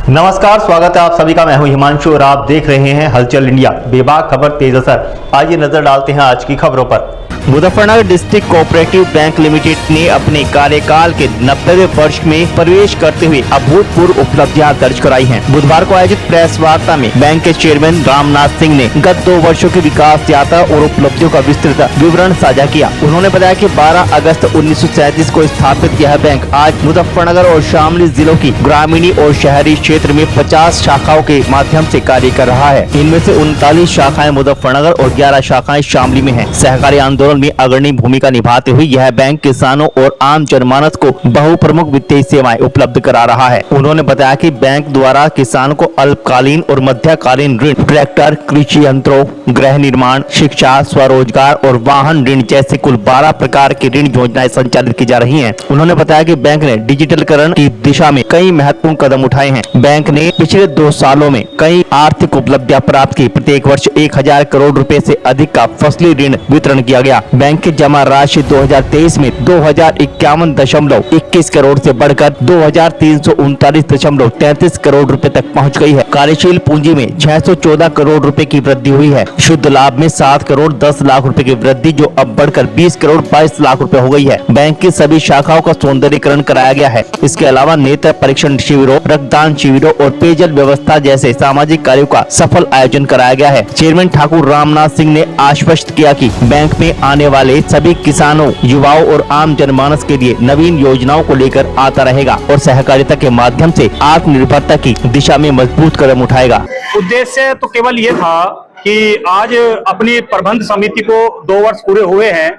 नमस्कार, स्वागत है आप सभी का। मैं हूं हिमांशु और आप देख रहे हैं हलचल इंडिया। बेबाक खबर तेज असर। आइए नजर डालते हैं आज की खबरों पर। Muzaffarnagar district cooperative bank limited ने अपने कार्यकाल के 90वें वर्ष में प्रवेश करते हुए अभूतपूर्व उपलब्धियां दर्ज कराई हैं। बुधवार को आयोजित प्रेस वार्ता में बैंक के चेयरमैन रामनाथ सिंह ने गत 2 वर्षों की विकास यात्रा और उपलब्धियों का विस्तृत विवरण साझा किया। उन्होंने बताया कि 12 अगस्त 1937 को स्थापित यह बैंक आज मुजफ्फरनगर और शामली जिलों की ग्रामीणी और शहरी क्षेत्र में 50 शाखाओं के माध्यम से कार्य कर रहा है। इनमें से 39 शाखाएं मुजफ्फरनगर और 11 शाखाएं शामली में हैं। सहकारी आंदोलन में अग्रणी भूमिका निभाते हुए यह बैंक किसानों और आम जनमानस को बहुप्रमुख वित्तीय सेवाएं उपलब्ध करा रहा है। उन्होंने बताया कि बैंक द्वारा किसानों को अल्पकालीन और मध्यकालीन ऋण, ट्रैक्टर, कृषि यंत्रों, गृह निर्माण, शिक्षा, स्वरोजगार और वाहन ऋण जैसे कुल 12 प्रकार की ऋण योजनाएं संचालित की जा रही हैं। उन्होंने बताया कि बैंक ने डिजिटलीकरण की दिशा में कई महत्वपूर्ण कदम उठाए हैं। बैंक ने पिछले 2 सालों में कई आर्थिक उपलब्धियां प्राप्त की। प्रत्येक वर्ष 1000 करोड़ रुपए से अधिक का फसली ऋण वितरण किया गया। बैंक की जमा राशि 2023 में 2051.21 करोड़ से बढ़कर 2339.33 करोड़ रुपए तक पहुंच गई है। कार्यशील पूंजी में 614 करोड़ रुपए की वृद्धि हुई है। शुद्ध लाभ में 7 करोड़ 10 लाख रुपए की वृद्धि जो अब बढ़कर 20 करोड़ 22 लाख रुपए हो गई है। बैंक की सभी शाखाओं का सौंदर्यीकरण कराया गया है। इसके अलावा नेत्र परीक्षण शिविरों, रक्तदान शिविरों और पेयजल व्यवस्था जैसे सामाजिक कार्यों का सफल आयोजन कराया गया है। चेयरमैन ठाकुर रामनाथ सिंह ने आश्वस्त किया कि बैंक में आने वाले सभी किसानों, युवाओं और आम जनमानस के लिए नवीन योजनाओं को लेकर आता रहेगा और सहकारिता के माध्यम से आत्मनिर्भरता की दिशा में मजबूत कदम उठाएगा। उद्देश्य तो केवल ये था कि आज अपनी प्रबंध समिति को 2 वर्ष पूरे हुए हैं।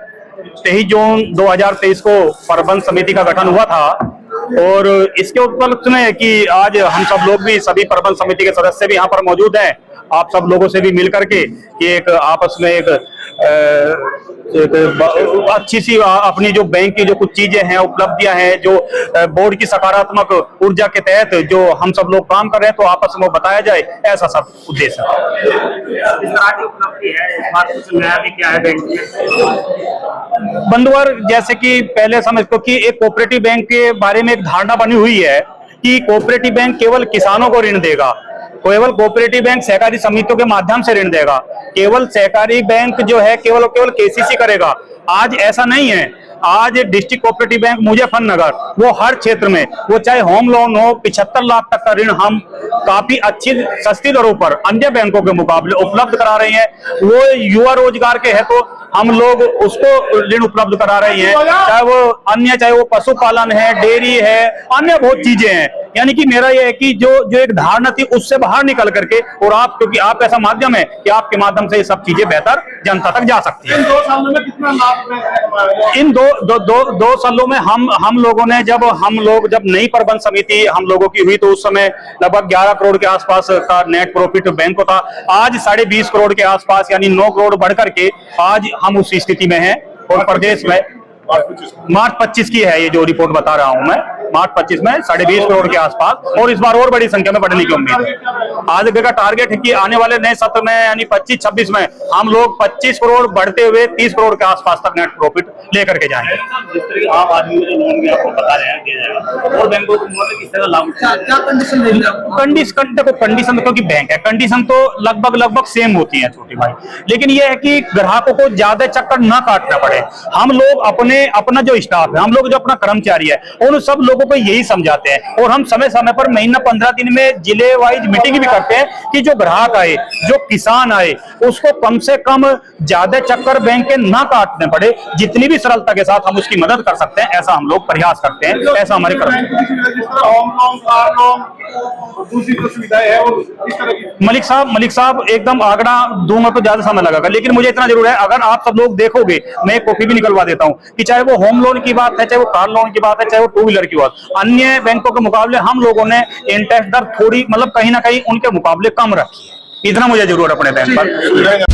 23 जून 2023 को प्रबंध समिति का गठन हुआ था और इसके उपलक्ष्य में कि आज हम सब लोग भी, सभी प्रबंध समिति के सदस्य भी यहाँ पर मौजूद हैं। आप सब लोगों से भी मिल करके कि एक आपस में एक अच्छी सी अपनी जो बैंक की जो कुछ चीजें हैं, उपलब्धियां हैं, जो बोर्ड की सकारात्मक ऊर्जा के तहत जो हम सब लोग काम कर रहे हैं, तो आपस में बताया जाए, ऐसा सब उद्देश्य है। इस तरह की उपलब्धि है, इस बार कुछ नया भी क्या है बैंक में? बंधुवर, जैसे कि पहले समझो कि एक कोऑपरेटिव बैंक के बारे में एक धारणा बनी हुई है कि कोऑपरेटिव बैंक केवल किसानों को ऋण देगा, केवल कोऑपरेटिव बैंक सहकारी समितियों के माध्यम से ऋण देगा, केवल सहकारी बैंक जो है केवल केसीसी करेगा। आज ऐसा नहीं है। आज डिस्ट्रिक्ट कोऑपरेटिव बैंक मुजफ्फरनगर वो हर क्षेत्र में, वो चाहे होम लोन हो, 75 लाख तक का ऋण हम काफी अच्छी सस्ती दरों पर अन्य बैंकों के मुकाबले उपलब्ध करा रहे हैं। वो युवा रोजगार के है तो हम लोग उसको ऋण उपलब्ध करा रहे हैं, चाहे वो पशुपालन है, डेयरी है, अन्य बहुत चीजें हैं। यानी कि मेरा ये है कि जो एक धारणा थी उससे बाहर निकल करके, और आप, क्योंकि आप ऐसा माध्यम है कि आपके माध्यम से ये सब चीजें बेहतर जनता तक जा सकती है। इन 2 सालों में कितना लाभ? इन दो सालों में हम लोगों ने जब नई प्रबंध समिति हम लोगों की हुई तो उस समय लगभग 11 करोड़ के आसपास का नेट प्रॉफिट बैंक को था। आज 20.5 करोड़ के आसपास, यानी 9 करोड़ बढ़ करके आज हम उस स्थिति में हैं। और प्रदेश में मार्च 25 की है ये जो रिपोर्ट बता रहा हूं मैं, मार्च 25 में 20.5 करोड़ के आसपास, और इस बार और बड़ी संख्या में बढ़ने की उम्मीद है। आगे का टारगेट है कि आने वाले नए सत्र में यानी 25-26 में हम लोग 25 करोड़ बढ़ते हुए 30 करोड़ के आसपास तक नेट प्रॉफिट लेकर के जाएंगे। जिस तरह की आम आदमी को जो लोन भी आपको बता रहे हैं दिया जाएगा, और बैंकों को किस तरह लाभ? कंडीशन क्योंकि बैंक है, कंडीशन तो लगभग सेम होती है छोटी भाई, लेकिन यह है कि ग्राहकों को ज्यादा चक्कर ना काटना पड़े। हम लोग अपना जो स्टाफ है, हम लोग जो अपना कर्मचारी है, उन सब लोगों को यही समझाते हैं, और हम समय समय पर महीना 15 दिन में जिले वाइज मीटिंग भी करते हैं कि जो ग्राहक आए, जो किसान आए, उसको कम से कम ज्यादा चक्कर बैंक के ना काटने पड़े। जितनी भी सरलता के साथ हम उसकी मदद कर सकते हैं, ऐसा हम लोग प्रयास करते हैं। ऐसा हमारे मलिक साहब एकदम आंकड़ा दूंगा तो ज्यादा समय लगेगा, लेकिन मुझे इतना जरूर है, अगर आप सब लोग देखोगे, मैं एक कॉपी भी निकलवा देता हूं कि चाहे वो होम लोन की बात है, चाहे वो कार लोन की बात है, चाहे वो 2 व्हीलर की बात, अन्य बैंकों के मुकाबले हम लोगों ने इंटरेस्ट दर थोड़ी, मतलब कहीं ना कहीं उनके मुकाबले कम रखी है। इतना मुझे जरूर अपने बैंक पर।